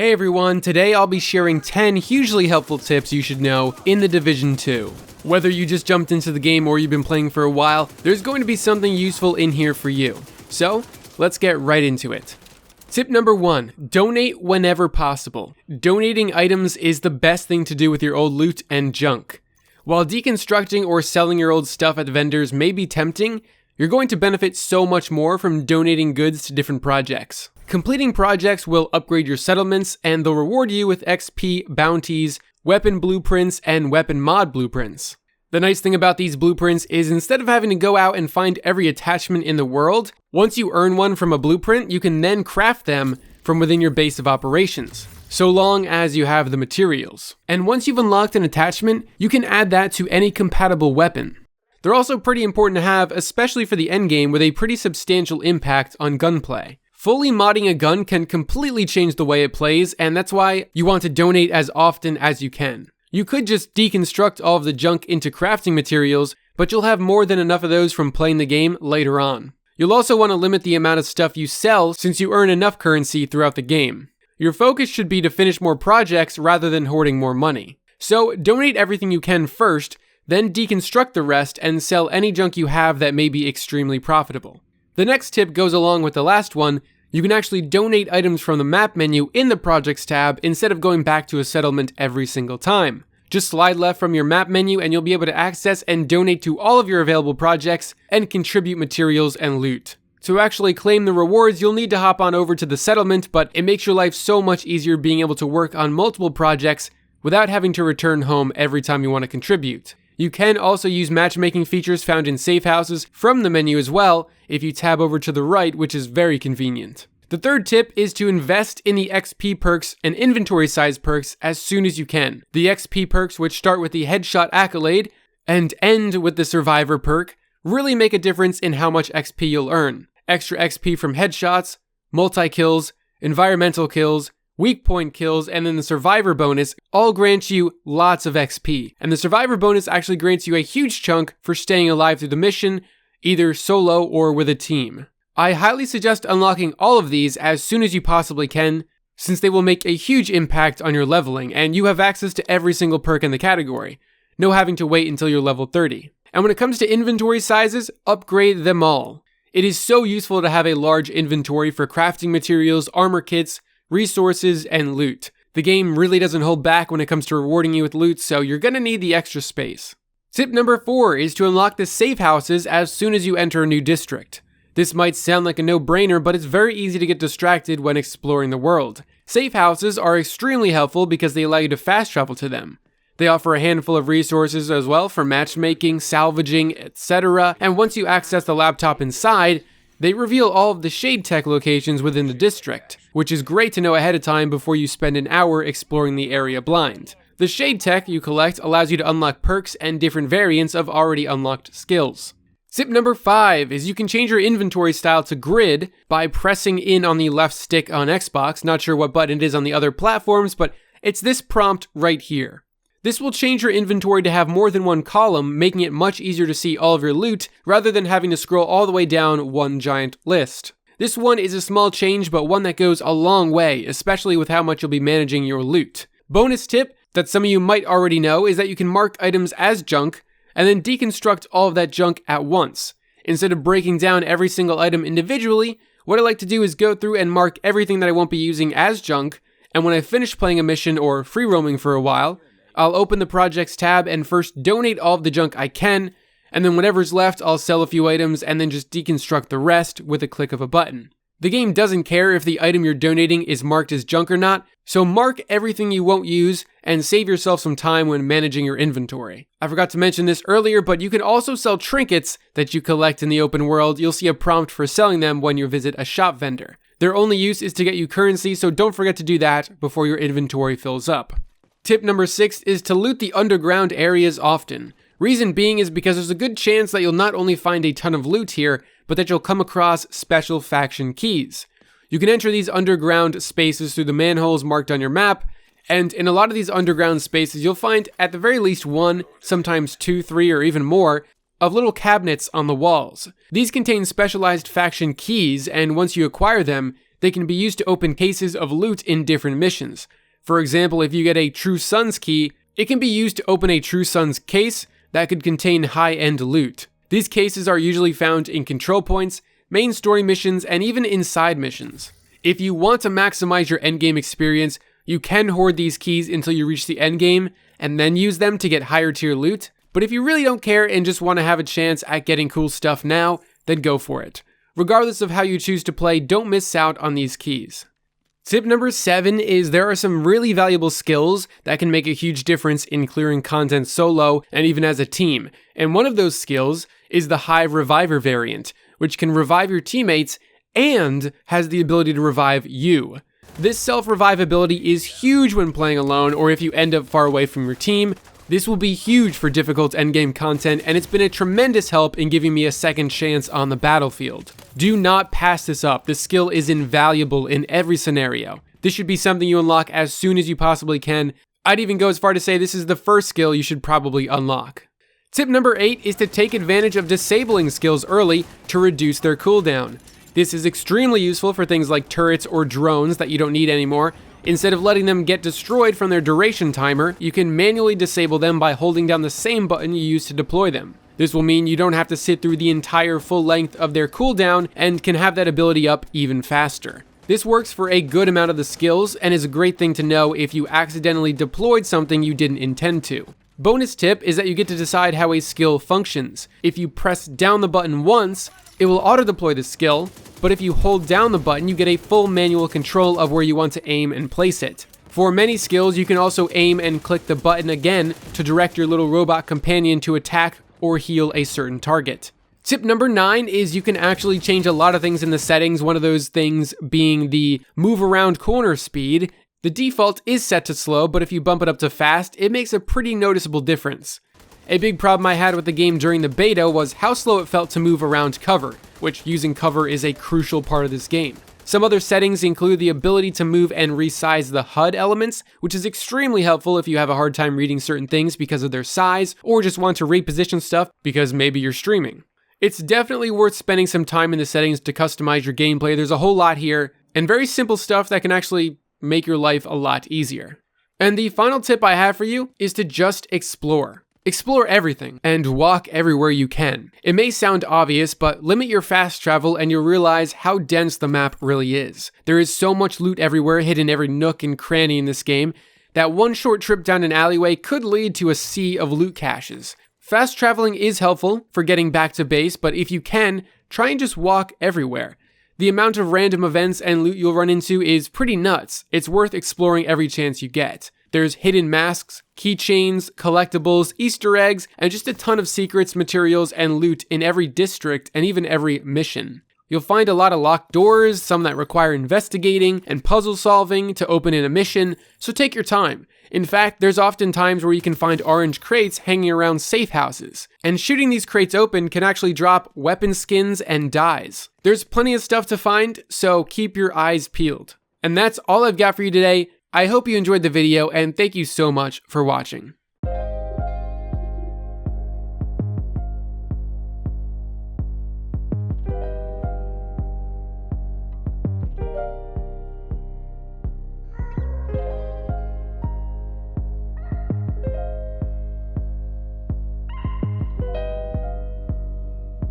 Hey everyone, today I'll be sharing 10 hugely helpful tips you should know in The Division 2. Whether you just jumped into the game or you've been playing for a while, there's going to be something useful in here for you. So, let's get right into it. Tip number 1, donate whenever possible. Donating items is the best thing to do with your old loot and junk. While deconstructing or selling your old stuff at vendors may be tempting, you're going to benefit so much more from donating goods to different projects. Completing projects will upgrade your settlements, and they'll reward you with XP, bounties, weapon blueprints, and weapon mod blueprints. The nice thing about these blueprints is instead of having to go out and find every attachment in the world, once you earn one from a blueprint, you can then craft them from within your base of operations, so long as you have the materials. And once you've unlocked an attachment, you can add that to any compatible weapon. They're also pretty important to have, especially for the endgame with a pretty substantial impact on gunplay. Fully modding a gun can completely change the way it plays, and that's why you want to donate as often as you can. You could just deconstruct all of the junk into crafting materials, but you'll have more than enough of those from playing the game later on. You'll also want to limit the amount of stuff you sell since you earn enough currency throughout the game. Your focus should be to finish more projects rather than hoarding more money. So donate everything you can first, then deconstruct the rest and sell any junk you have that may be extremely profitable. The next tip goes along with the last one. You can actually donate items from the map menu in the Projects tab instead of going back to a settlement every single time. Just slide left from your map menu and you'll be able to access and donate to all of your available projects and contribute materials and loot. To actually claim the rewards, you'll need to hop on over to the settlement, but it makes your life so much easier being able to work on multiple projects without having to return home every time you want to contribute. You can also use matchmaking features found in safe houses from the menu as well if you tab over to the right, which is very convenient. The third tip is to invest in the XP perks and inventory size perks as soon as you can. The XP perks, which start with the Headshot Accolade and end with the Survivor perk, really make a difference in how much XP you'll earn. Extra XP from headshots, multi-kills, environmental kills, weak point kills, and then the Survivor bonus all grant you lots of XP. And the Survivor bonus actually grants you a huge chunk for staying alive through the mission, either solo or with a team. I highly suggest unlocking all of these as soon as you possibly can, since they will make a huge impact on your leveling, and you have access to every single perk in the category, no having to wait until you're level 30. And when it comes to inventory sizes, upgrade them all. It is so useful to have a large inventory for crafting materials, armor kits, resources, and loot. The game really doesn't hold back when it comes to rewarding you with loot, so you're gonna need the extra space. Tip number 4 is to unlock the safe houses as soon as you enter a new district. This might sound like a no-brainer, but it's very easy to get distracted when exploring the world. Safe houses are extremely helpful because they allow you to fast travel to them. They offer a handful of resources as well for matchmaking, salvaging, etc. And once you access the laptop inside, they reveal all of the shade tech locations within the district, which is great to know ahead of time before you spend an hour exploring the area blind. The shade tech you collect allows you to unlock perks and different variants of already unlocked skills. Tip number 5 is you can change your inventory style to grid by pressing in on the left stick on Xbox. Not sure what button it is on the other platforms, but it's this prompt right here. This will change your inventory to have more than one column, making it much easier to see all of your loot rather than having to scroll all the way down one giant list. This one is a small change, but one that goes a long way, especially with how much you'll be managing your loot. Bonus tip that some of you might already know is that you can mark items as junk and then deconstruct all of that junk at once. Instead of breaking down every single item individually, what I like to do is go through and mark everything that I won't be using as junk, and when I finish playing a mission or free roaming for a while, I'll open the projects tab and first donate all of the junk I can, and then whatever's left I'll sell a few items and then just deconstruct the rest with a click of a button. The game doesn't care if the item you're donating is marked as junk or not, so mark everything you won't use and save yourself some time when managing your inventory. I forgot to mention this earlier, but you can also sell trinkets that you collect in the open world. You'll see a prompt for selling them when you visit a shop vendor. Their only use is to get you currency, so don't forget to do that before your inventory fills up. Tip number 6 is to loot the underground areas often. Reason being is because there's a good chance that you'll not only find a ton of loot here, but that you'll come across special faction keys. You can enter these underground spaces through the manholes marked on your map, and in a lot of these underground spaces you'll find at the very least 1, sometimes 2, 3, or even more, of little cabinets on the walls. These contain specialized faction keys, and once you acquire them, They can be used to open cases of loot in different missions. For example, if you get a True Sons key, it can be used to open a True Sons case that could contain high-end loot. These cases are usually found in control points, main story missions, and even in side missions. If you want to maximize your endgame experience, you can hoard these keys until you reach the endgame, and then use them to get higher tier loot. But if you really don't care and just want to have a chance at getting cool stuff now, then go for it. Regardless of how you choose to play, don't miss out on these keys. Tip number 7 is there are some really valuable skills that can make a huge difference in clearing content solo and even as a team. And one of those skills is the Hive Reviver variant, which can revive your teammates and has the ability to revive you. This self-revive ability is huge when playing alone or if you end up far away from your team. This will be huge for difficult endgame content, and it's been a tremendous help in giving me a second chance on the battlefield. Do not pass this up. This skill is invaluable in every scenario. This should be something you unlock as soon as you possibly can. I'd even go as far to say this is the first skill you should probably unlock. Tip number 8 is to take advantage of disabling skills early to reduce their cooldown. This is extremely useful for things like turrets or drones that you don't need anymore. Instead of letting them get destroyed from their duration timer, you can manually disable them by holding down the same button you used to deploy them. This will mean you don't have to sit through the entire full length of their cooldown and can have that ability up even faster. This works for a good amount of the skills and is a great thing to know if you accidentally deployed something you didn't intend to. Bonus tip is that you get to decide how a skill functions. If you press down the button once, it will auto-deploy the skill, but if you hold down the button, you get a full manual control of where you want to aim and place it. For many skills, you can also aim and click the button again to direct your little robot companion to attack or heal a certain target. Tip number 9 is you can actually change a lot of things in the settings, one of those things being the move around corner speed. The default is set to slow, but if you bump it up to fast, it makes a pretty noticeable difference. A big problem I had with the game during the beta was how slow it felt to move around cover, which using cover is a crucial part of this game. Some other settings include the ability to move and resize the HUD elements, which is extremely helpful if you have a hard time reading certain things because of their size, or just want to reposition stuff because maybe you're streaming. It's definitely worth spending some time in the settings to customize your gameplay. There's a whole lot here, and very simple stuff that can actually make your life a lot easier. And the final tip I have for you is to just explore. Explore everything and walk everywhere you can. It may sound obvious, but limit your fast travel and you'll realize how dense the map really is. There is so much loot everywhere, hidden every nook and cranny in this game, that one short trip down an alleyway could lead to a sea of loot caches. Fast traveling is helpful for getting back to base, but if you can, try and just walk everywhere. The amount of random events and loot you'll run into is pretty nuts. It's worth exploring every chance you get. There's hidden masks, keychains, collectibles, Easter eggs, and just a ton of secrets, materials, and loot in every district and even every mission. You'll find a lot of locked doors, some that require investigating and puzzle solving to open in a mission, so take your time. In fact, there's often times where you can find orange crates hanging around safe houses, and shooting these crates open can actually drop weapon skins and dyes. There's plenty of stuff to find, so keep your eyes peeled. And that's all I've got for you today. I hope you enjoyed the video, and thank you so much for watching.